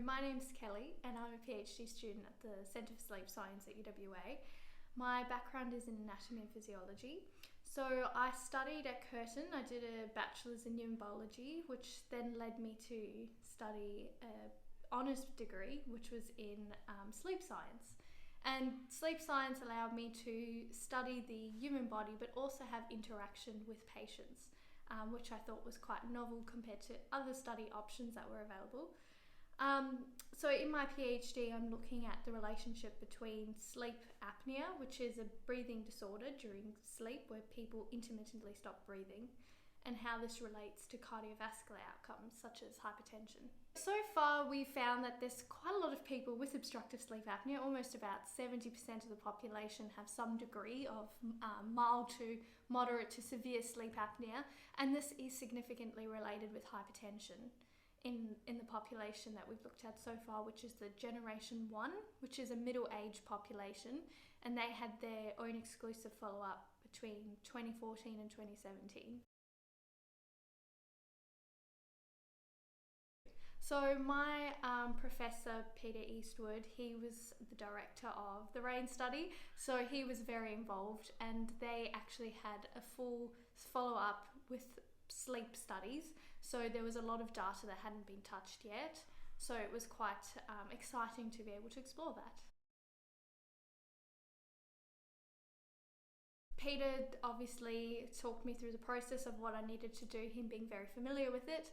My name's Kelly and I'm a PhD student at the Centre for Sleep Science at UWA. My background is in anatomy and physiology. So I studied at Curtin. I did a bachelor's in human biology, which then led me to study an honours degree, which was in sleep science. And sleep science allowed me to study the human body but also have interaction with patients, which I thought was quite novel compared to other study options that were available. So in my PhD, I'm looking at the relationship between sleep apnea, which is a breathing disorder during sleep where people intermittently stop breathing, and how this relates to cardiovascular outcomes such as hypertension. So far, we've found that there's quite a lot of people with obstructive sleep apnea. Almost about 70% of the population have some degree of mild to moderate to severe sleep apnea, and this is significantly related with hypertension in the population that we've looked at so far, which is the Generation 1, which is a middle-aged population, and they had their own exclusive follow-up between 2014 and 2017. So my professor, Peter Eastwood, he was the director of the Raine Study, so he was very involved, and they actually had a full follow-up with sleep studies. So there was a lot of data that hadn't been touched yet. So it was quite exciting to be able to explore that. Peter obviously talked me through the process of what I needed to do, him being very familiar with it.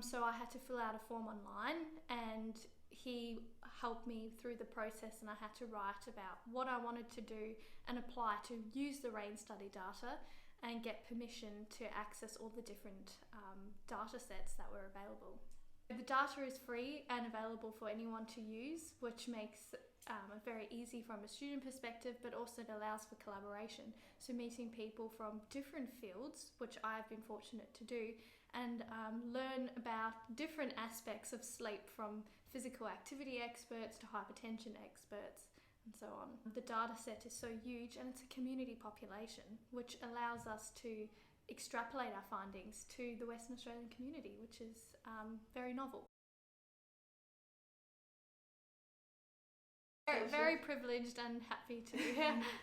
So I had to fill out a form online, and he helped me through the process, and I had to write about what I wanted to do and apply to use the Raine Study data and get permission to access all the different data sets that were available. The data is free and available for anyone to use, which makes it very easy from a student perspective, but also it allows for collaboration. So meeting people from different fields, which I've been fortunate to do, and learn about different aspects of sleep, from physical activity experts to hypertension experts, and so on. The data set is so huge, and it's a community population, which allows us to extrapolate our findings to the Western Australian community, which is very novel. Very privileged and happy to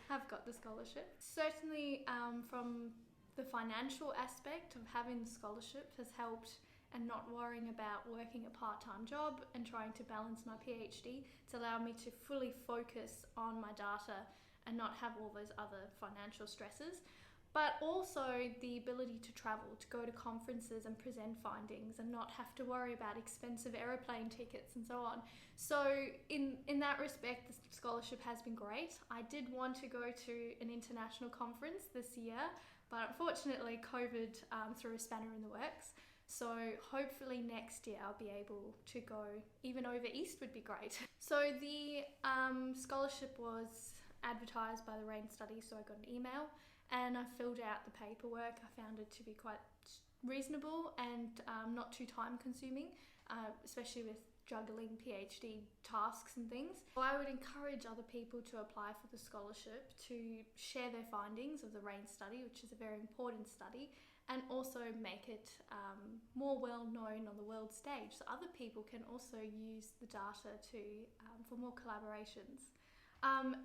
have got the scholarship. Certainly from the financial aspect of having the scholarship has helped, and not worrying about working a part-time job and trying to balance my PhD. It's allowed me to fully focus on my data and not have all those other financial stresses. But also the ability to travel, to go to conferences and present findings and not have to worry about expensive aeroplane tickets and so on. So in that respect, the scholarship has been great. I did want to go to an international conference this year, but unfortunately COVID threw a spanner in the works. So hopefully next year I'll be able to go, even over East would be great. So the scholarship was advertised by the Raine Study, so I got an email and I filled out the paperwork. I found it to be quite reasonable and not too time consuming, especially with juggling PhD tasks and things. So I would encourage other people to apply for the scholarship, to share their findings of the Raine Study, which is a very important study, and also make it more well known on the world stage, so other people can also use the data for more collaborations.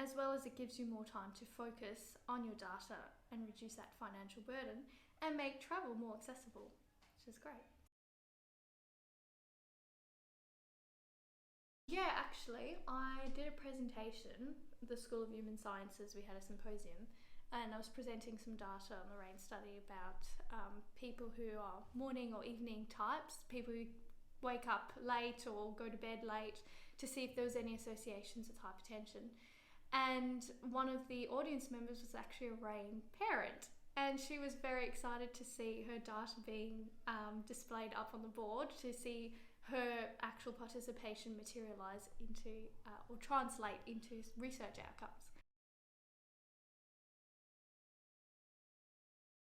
As well as it gives you more time to focus on your data and reduce that financial burden and make travel more accessible, which is great. Yeah, actually, I did a presentation at the School of Human Sciences. We had a symposium, and I was presenting some data on the Raine Study about people who are morning or evening types, people who wake up late or go to bed late, to see if there was any associations with hypertension. And one of the audience members was actually a Raine parent, and she was very excited to see her data being displayed up on the board, to see her actual participation materialise into or translate into research outcomes.